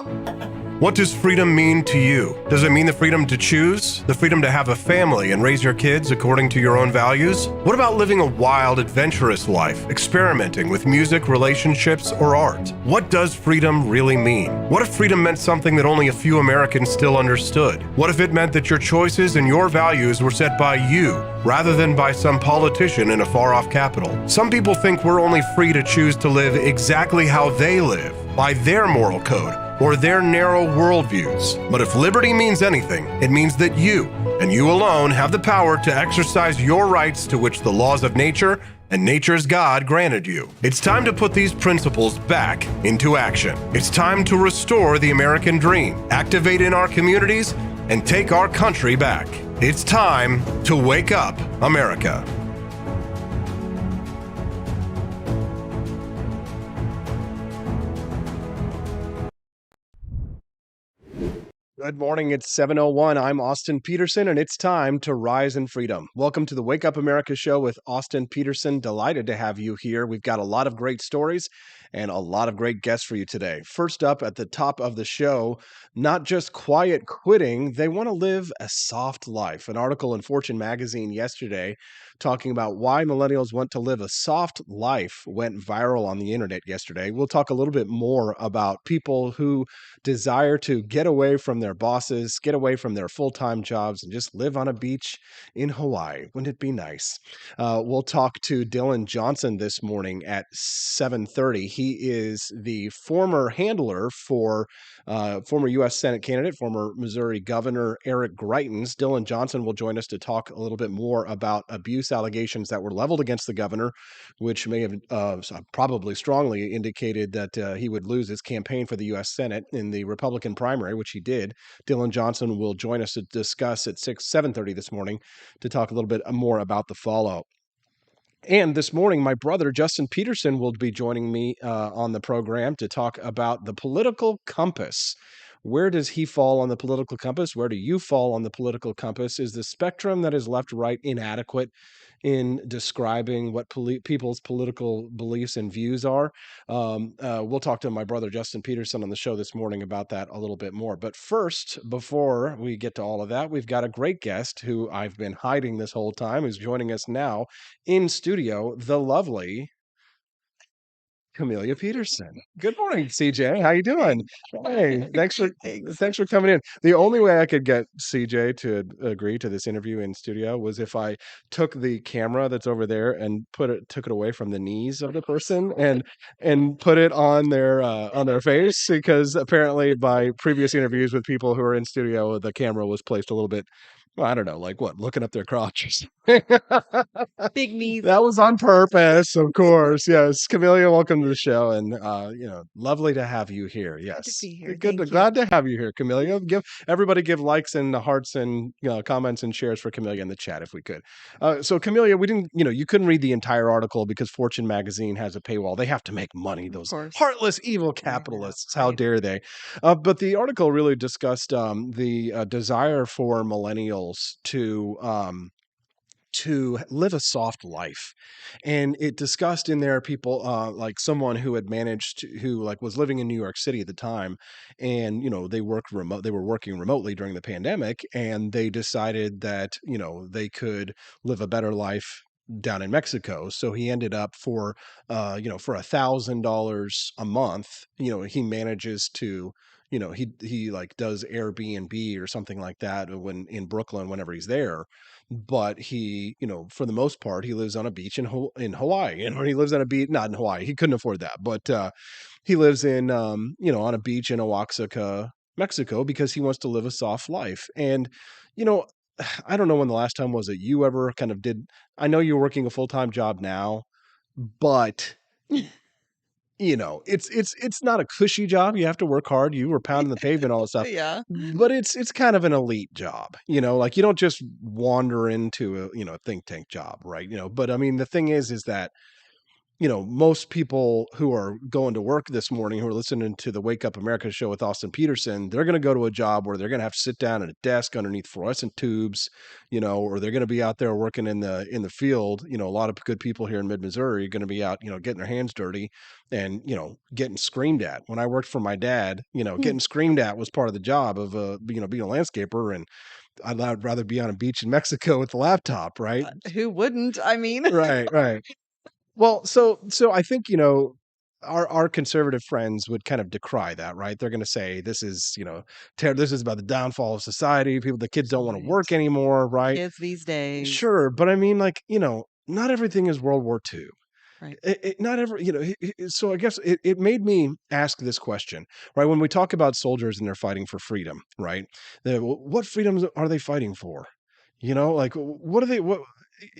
What does freedom mean to you? Does it mean the freedom to choose? The freedom to have a family and raise your kids according to your own values? What about living a wild, adventurous life, experimenting with music, relationships, or art? What does freedom really mean? What if freedom meant something that only a few Americans still understood? What if it meant that your choices and your values were set by you, rather than by some politician in a far-off capital? Some people think we're only free to choose to live exactly how they live, by their moral code, or their narrow worldviews. But if liberty means anything, it means that you, and you alone, have the power to exercise your rights to which the laws of nature and nature's God granted you. It's time to put these principles back into action. It's time to restore the American dream, activate in our communities, and take our country back. It's time to wake up, America. Good morning, it's 7:01. I'm Austin Petersen, and it's time to rise in freedom. Welcome to the Wake Up America show with Austin Petersen. Delighted to have you here. We've got a lot of great stories and a lot of great guests for you today. First up at the top of the show, not just quiet quitting, they want to live a soft life. An article in Fortune magazine yesterday talking about why millennials want to live a soft life went viral on the internet yesterday. We'll talk a little bit more about people who desire to get away from their bosses, get away from their full-time jobs, and just live on a beach in Hawaii. Wouldn't it be nice? We'll talk to Dylan Johnson this morning at 7:30. He is the former handler for former U.S. Senate candidate, former Missouri Governor Eric Greitens. Dylan Johnson will join us to talk a little bit more about abuse allegations that were leveled against the governor, which may have probably strongly indicated that he would lose his campaign for the U.S. Senate in the Republican primary, which he did. Dylan Johnson will join us to discuss at 7:30 this morning to talk a little bit more about the fallout. And this morning, my brother, Justin Petersen, will be joining me on the program to talk about the political compass. Where does he fall on the political compass? Where do you fall on the political compass? Is the spectrum that is left-right inadequate in describing what people's political beliefs and views are? We'll talk to my brother, Justin Petersen, on the show this morning about that a little bit more. But first, before we get to all of that, we've got a great guest who I've been hiding this whole time, who's joining us now in studio, the lovely Camellia Peterson. Good morning, CJ. How you doing? Hey, thanks for coming in. The only way I could get CJ to agree to this interview in studio was if I took the camera that's over there and took it away from the knees of the person and put it on their face, because apparently by previous interviews with people who are in studio, the camera was placed a little bit, well, I don't know, like what, looking up their crotch or something. Big knees. That was on purpose, of course. Yes. Camellia, welcome to the show. And, lovely to have you here. Yes. Good to be here. Glad to have you here, Camellia. Give likes and hearts and comments and shares for Camellia in the chat if we could. So Camellia, we didn't, you couldn't read the entire article because Fortune magazine has a paywall. They have to make money, those heartless, evil capitalists. How dare they? But the article really discussed the desire for millennials to live a soft life, and it discussed in there people like someone who was living in New York City at the time, and they were working remotely during the pandemic, and they decided that they could live a better life down in Mexico. So he ended up for $1,000 a month, he manages to he like does Airbnb or something like that when in Brooklyn whenever he's there. But he, for the most part, he lives on a beach in Hawaii. And he lives on a beach, not in Hawaii. He couldn't afford that, but he lives in on a beach in Oaxaca, Mexico, because he wants to live a soft life. And I don't know when the last time was that you ever kind of did. I know you're working a full-time job now, but it's not a cushy job. You have to work hard. You were pounding the pavement, all this stuff. Yeah. But it's kind of an elite job, like you don't just wander into a think tank job, right? But I mean, the thing is that most people who are going to work this morning who are listening to the Wake Up America show with Austin Petersen, they're going to go to a job where they're going to have to sit down at a desk underneath fluorescent tubes, or they're going to be out there working in the field. A lot of good people here in mid-Missouri are going to be out, getting their hands dirty and, getting screamed at. When I worked for my dad, Hmm. getting screamed at was part of the job of, being a landscaper. And I'd rather be on a beach in Mexico with a laptop, right? Who wouldn't? I mean, Right, right. Well, so I think, our conservative friends would kind of decry that, right? They're going to say this is, this is about the downfall of society. The kids don't want to right. work anymore, right? Kids these days. Sure, but I mean, like, not everything is World War II. Right. Not every, so I guess it made me ask this question, right? When we talk about soldiers and they're fighting for freedom, right? What freedoms are they fighting for? Like what are they,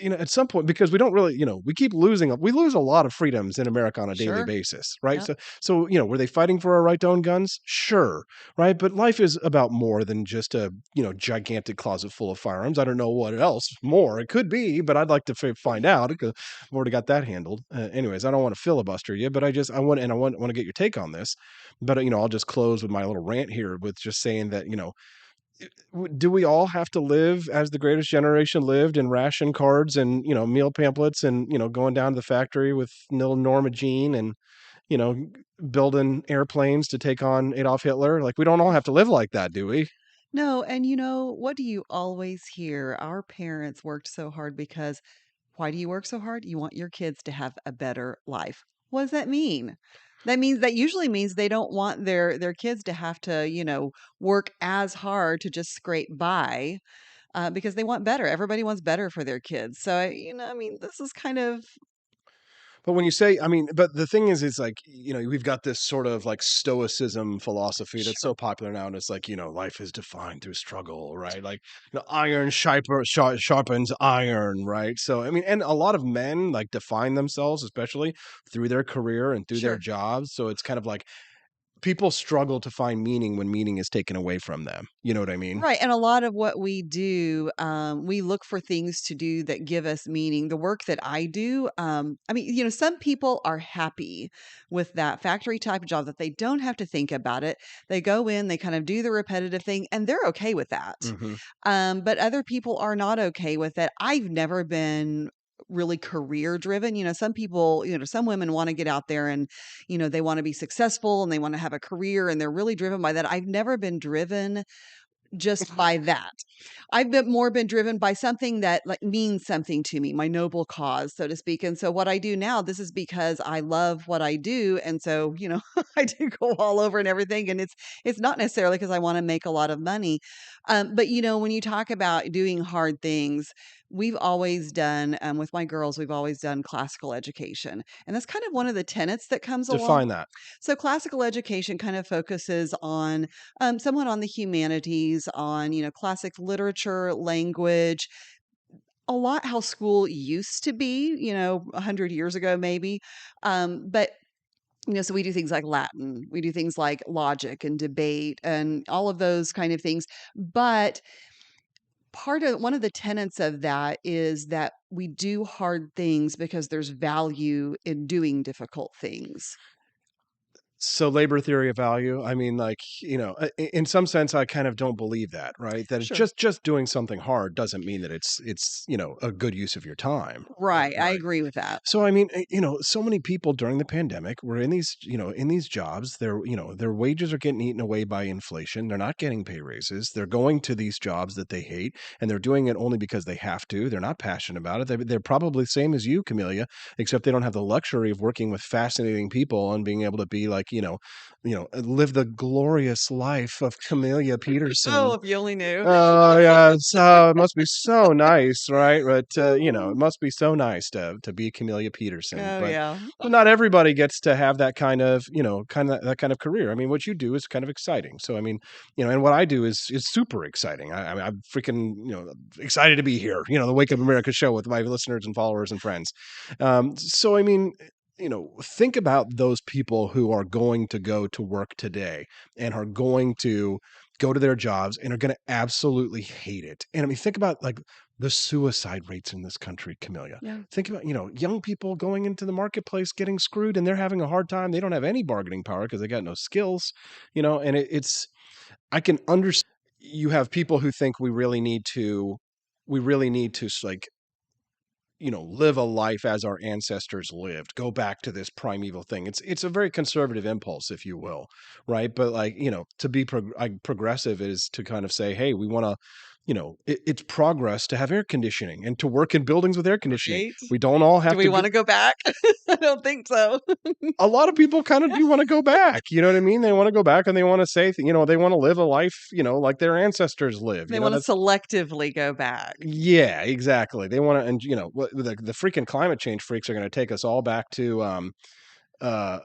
at some point, because we don't really, we keep we lose a lot of freedoms in America on a daily Sure. basis, right? Yep. So, were they fighting for our right to own guns? Sure. Right. But life is about more than just a, gigantic closet full of firearms. I don't know what else more it could be, but I'd like to find out because I've already got that handled. Anyways, I don't want to filibuster you, but I want to get your take on this. But, I'll just close with my little rant here with just saying that, do we all have to live as the greatest generation lived in ration cards and meal pamphlets and going down to the factory with little Norma Jean and you know building airplanes to take on Adolf Hitler? Like, we don't all have to live like that, do we? No, and what do you always hear? Our parents worked so hard because why do you work so hard? You want your kids to have a better life. What does that mean? That usually means they don't want their kids to have to, work as hard to just scrape by, because they want better. Everybody wants better for their kids. So, I mean, this is kind of But when you say, I mean, but the thing is like, we've got this sort of like stoicism philosophy that's so sure, popular now. And it's like, life is defined through struggle, right? Like, iron sharpens iron, right? So, I mean, and a lot of men like define themselves, especially through their career and through their sure. jobs. So it's kind of like people struggle to find meaning when meaning is taken away from them. You know what I mean? Right, and a lot of what we do, we look for things to do that give us meaning. The work that I do, I mean, some people are happy with that factory type job that they don't have to think about it. They go in, they kind of do the repetitive thing, and they're okay with that. Hmm. But other people are not okay with it. I've never been really career driven. Some people, some women want to get out there and, they want to be successful and they want to have a career and they're really driven by that. I've never been driven just by that. I've been driven by something that like means something to me, my noble cause, so to speak. And so what I do now, this is because I love what I do. And so, I do go all over and everything. And it's not necessarily because I want to make a lot of money. But when you talk about doing hard things, we've always done with my girls, we've always done classical education. And that's kind of one of the tenets that comes along. Define that. So classical education kind of focuses on somewhat on the humanities, on classic literature, language, a lot how school used to be, 100 years ago maybe. But so we do things like Latin, we do things like logic and debate and all of those kind of things. But part of one of the tenets of that is that we do hard things because there's value in doing difficult things. So labor theory of value, I mean, like, in some sense, I kind of don't believe that, right? That it's Sure. just doing something hard doesn't mean that it's a good use of your time. Right. I Right. agree with that. So I mean, so many people during the pandemic were in these, in these jobs. Their wages are getting eaten away by inflation. They're not getting pay raises. They're going to these jobs that they hate, and they're doing it only because they have to. They're not passionate about it. They're probably the same as you, Camellia, except they don't have the luxury of working with fascinating people and being able to be like, live the glorious life of Camellia Oh, Peterson. if you only knew. Oh yeah, it must be so nice, right? But it must be so nice to be Camellia Peterson. Oh, But yeah. not everybody gets to have that kind of that kind of career. I mean, what you do is kind of exciting. So I mean, and what I do is super exciting. I mean, I'm freaking excited to be here. The Wake Up America show with my listeners and followers and friends. So I mean. Think about those people who are going to go to work today and are going to go to their jobs and are going to absolutely hate it. And I mean, think about like the suicide rates in this country, Camellia. Yeah. Think about, young people going into the marketplace getting screwed and they're having a hard time. They don't have any bargaining power because they got no skills, and I can understand you have people who think we really need to like, live a life as our ancestors lived, go back to this primeval thing. It's a very conservative impulse, if you will, right? But like, to be progressive is to kind of say, hey, we want to, it's progress to have air conditioning and to work in buildings with air conditioning. Right? We don't all Do have we to go. wanna go back? I don't think so. A lot of people kind of do want to go back. You know what I mean? They want to go back and they want to say, they want to live a life, like their ancestors live. They wanna That's selectively go back. yeah, exactly. They want to, and the freaking climate change freaks are going to take us all back to uh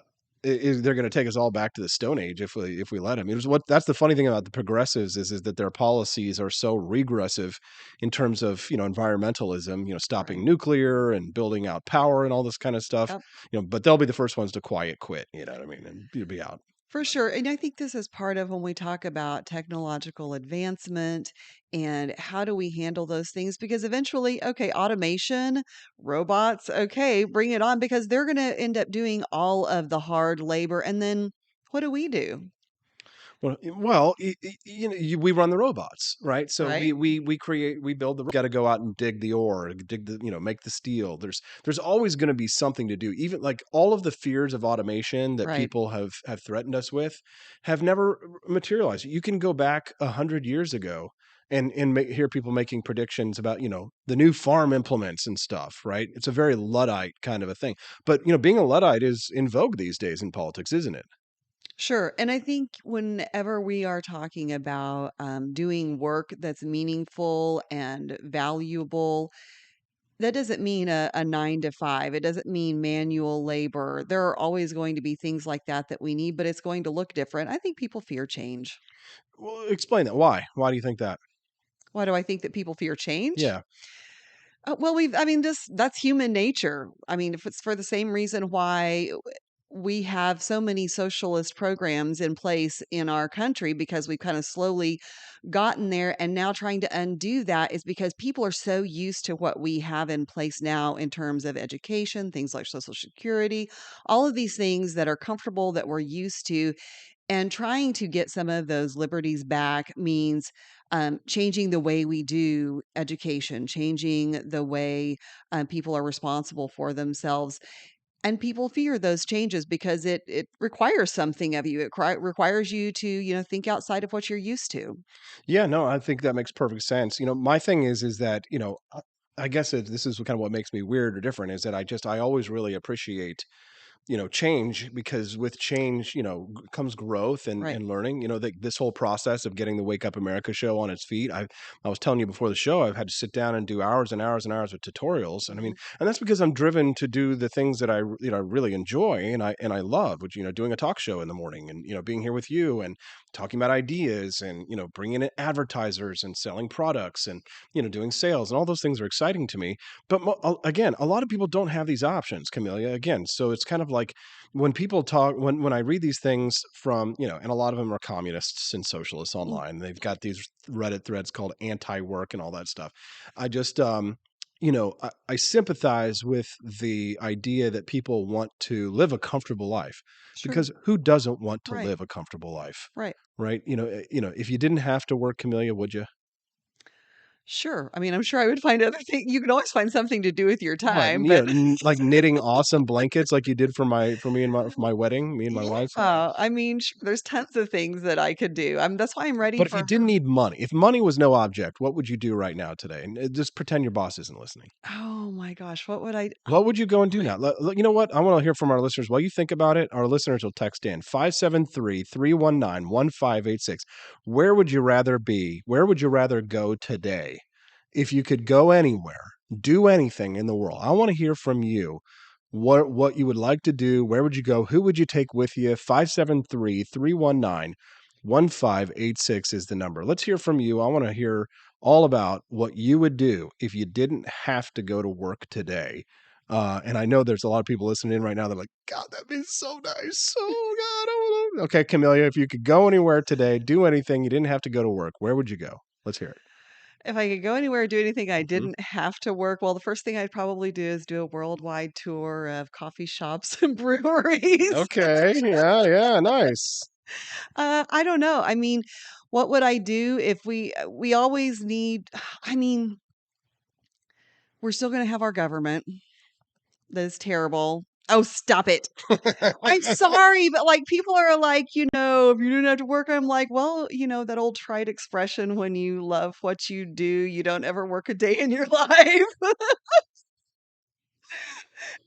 they're going to take us all back to the Stone Age if we let them. It was that's the funny thing about the progressives is that their policies are so regressive in terms of environmentalism, stopping Right. nuclear and building out power and all this kind of stuff. Yep. But they'll be the first ones to quiet quit. You know what I mean? And you'll be out. For sure. And I think this is part of when we talk about technological advancement and how do we handle those things? Because eventually, okay, automation, robots, okay, bring it on because they're going to end up doing all of the hard labor. And then what do we do? Well, we run the robots, right? So Right? we build the. Got to go out and dig the ore, dig the, make the steel. There's always going to be something to do. Even like all of the fears of automation that Right. people have threatened us with, have never materialized. You can go back 100 years ago and hear people making predictions about the new farm implements and stuff, right? It's a very Luddite kind of a thing. But being a Luddite is in vogue these days in politics, isn't it? Sure. And I think whenever we are talking about doing work that's meaningful and valuable, that doesn't mean a 9 to 5. It doesn't mean manual labor. There are always going to be things like that we need, but it's going to look different. I think people fear change. Well, explain that. Why do you think that? Why do I think that people fear change? Yeah. Well, I mean, that's human nature. I mean, if it's for the same reason why we have so many socialist programs in place in our country because we've kind of slowly gotten there and now trying to undo that is because people are so used to what we have in place now in terms of education, things like social security, all of these things that are comfortable that we're used to and trying to get some of those liberties back means changing the way we do education, changing the way people are responsible for themselves. And people fear those changes because it requires something of you. It requires you to think outside of what you're used to. Yeah, no, I think that makes perfect sense. My thing is that, I guess this is kind of what makes me weird or different is that I always really appreciate change, because with change, comes growth and Right. and learning. This whole process of getting the Wake Up America show on its feet. I was telling you before the show, I've had to sit down and do hours and hours and hours of tutorials, and I mean, Hmm. and that's because I'm driven to do the things that I really enjoy and I love, which doing a talk show in the morning and being here with you and talking about ideas and bringing in advertisers and selling products and doing sales, and all those things are exciting to me. But again, a lot of people don't have these options, Camellia. Again, so it's kind of like when people talk, when I read these things from, and a lot of them are communists and socialists Mm. online. They've got these Reddit threads called anti-work and all that stuff. I just, I sympathize with the idea that people want to live a comfortable life, Sure. because who doesn't want to Right. live a comfortable life, Right. right? If you didn't have to work, Camellia, would you? Sure. I mean, I'm sure I would find other things. You can always find something to do with your What, time, but like knitting awesome blankets like you did for me and for my wedding, me and my wife? yeah, I mean, there's tons of things that I could do. That's why I'm ready But if you for didn't her. need money, if money was no object, what would you do right now today? And just pretend your boss isn't listening. Oh my gosh, what would I? What would you go and do Wait. now? You know what? I want to hear from our listeners. While you think about it, our listeners will text in 573-319-1586. Where would you rather be? Where would you rather go today? If you could go anywhere, do anything in the world. I want to hear from you. What you would like to do, where would you go? Who would you take with you? 573-319-1586 is the number. Let's hear from you. I want to hear all about what you would do if you didn't have to go to work today. And I know there's a lot of people listening in right now. They're like, God, that'd be so nice. Oh, God. Okay, Camellia, if you could go anywhere today, do anything, you didn't have to go to work, where would you go? Let's hear it. If I could go anywhere or do anything I Mhm. didn't have to work, well, the first thing I'd probably do is do a worldwide tour of coffee shops and breweries. Okay. Yeah, yeah, nice. I don't know. I mean, what would I do if we always need I mean, we're still gonna have our government. That is terrible. Oh, stop it. I'm sorry, but, like, people are like, "If you didn't have to work," I'm like, "Well, that old trite expression, when you love what you do, you don't ever work a day in your life."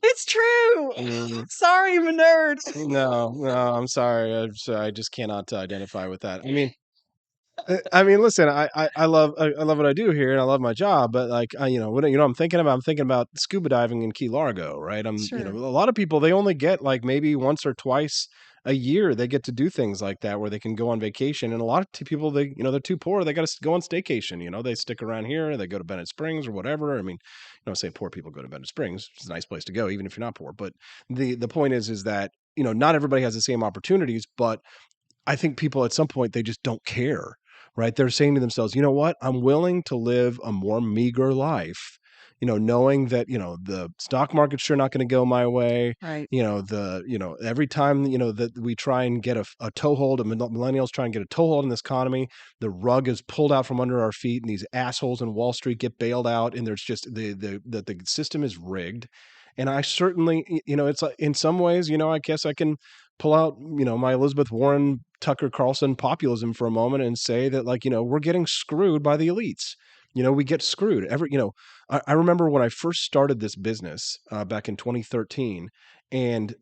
It's true. Mm, Sorry, I'm a nerd. no, no, I'm sorry. I just cannot identify with that. I mean, listen, I love what I do here, and I love my job. But like, what I'm thinking about. I'm thinking about scuba diving in Key Largo, right? A Sure. lot of people they only get like maybe once or twice a year they get to do things like that where they can go on vacation. And a lot of people they're too poor. They got to go on staycation. They stick around here. They go to Bennett Springs or whatever. I mean, say poor people go to Bennett Springs. It's a nice place to go, even if you're not poor. But the point is that not everybody has the same opportunities, but I think people at some point they just don't care, right? They're saying to themselves, "You know what? I'm willing to live a more meager life, knowing that, the stock market's sure not going to go my way. Right. Every time, that we try and get a toehold, millennials try and get a toehold in this economy, the rug is pulled out from under our feet and these assholes in Wall Street get bailed out. And there's just the system is rigged. And I certainly, it's like in some ways, I guess I can pull out, my Elizabeth Warren, Tucker Carlson populism for a moment and say that, like, we're getting screwed by the elites. We get screwed. I remember when I first started this business back in 2013, and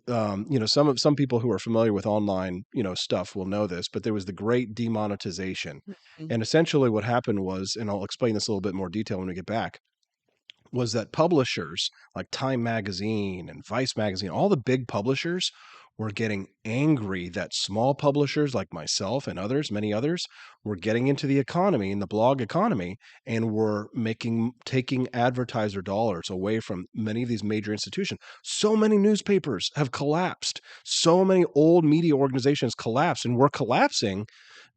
some people who are familiar with online stuff will know this, but there was the great demonetization, Mhm. and essentially what happened was, and I'll explain this a little bit more detail when we get back, was that publishers like Time Magazine and Vice Magazine, all the big publishers were getting angry that small publishers like myself and others, many others, were getting into the economy, in the blog economy, and were taking advertiser dollars away from many of these major institutions. So many newspapers have collapsed. So many old media organizations collapsed and were collapsing,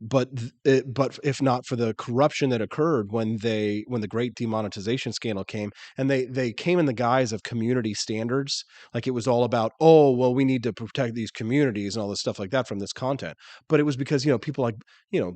but if not for the corruption that occurred when the great demonetization scandal came, and they came in the guise of community standards, like it was all about, oh well, we need to protect these communities and all this stuff like that from this content. But it was because people like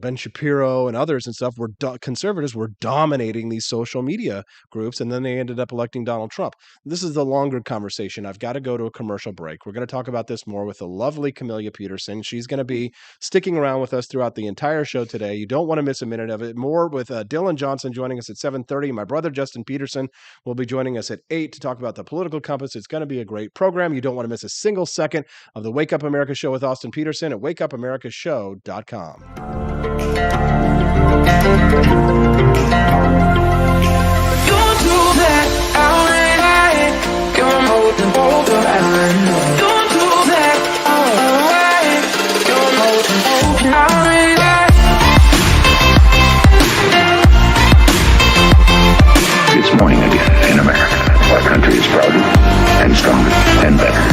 Ben Shapiro and others and stuff conservatives were dominating these social media groups, and then they ended up electing Donald Trump. This is the longer conversation. I've got to go to a commercial break. We're going to talk about this more with the lovely Camellia Peterson. She's going to be sticking around with us throughout the entire show today. You don't want to miss a minute of it. More with Dylan Johnson joining us at 7:30. My brother Justin Petersen will be joining us at 8 to talk about the political compass. It's going to be a great program. You don't want to miss a single second of the Wake Up America show with Austin Petersen at wakeupAmericaShow.com. Don't do that out at night. You're holding over and don't do that alright. You're holding over out at night. It's morning again in America. Our country is prouder and stronger and better.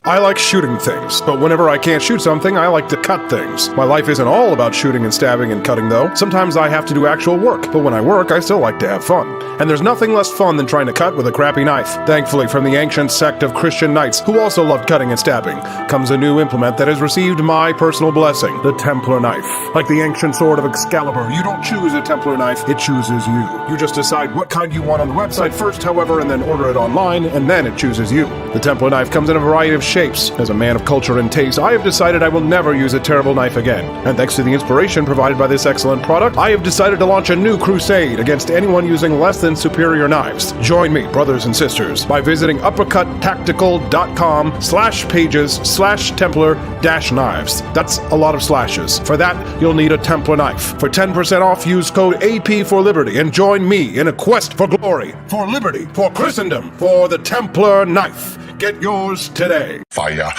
I like shooting things, but whenever I can't shoot something, I like to cut things. My life isn't all about shooting and stabbing and cutting, though. Sometimes I have to do actual work, but when I work, I still like to have fun. And there's nothing less fun than trying to cut with a crappy knife. Thankfully, from the ancient sect of Christian knights, who also loved cutting and stabbing, comes a new implement that has received my personal blessing, the Templar knife. Like the ancient sword of Excalibur, you don't choose a Templar knife, it chooses you. You just decide what kind you want on the website first, however, and then order it online, and then it chooses you. The Templar knife comes in a variety of shapes. As a man of culture and taste, I have decided I will never use a terrible knife again. And thanks to the inspiration provided by this excellent product, I have decided to launch a new crusade against anyone using less than superior knives. Join me, brothers and sisters, by visiting uppercuttactical.com/pages/Templar-knives. That's a lot of slashes. For that, you'll need a Templar knife. For 10% off, use code AP for Liberty and join me in a quest for glory, for liberty, for Christendom, for the Templar knife. Get yours today. Fire.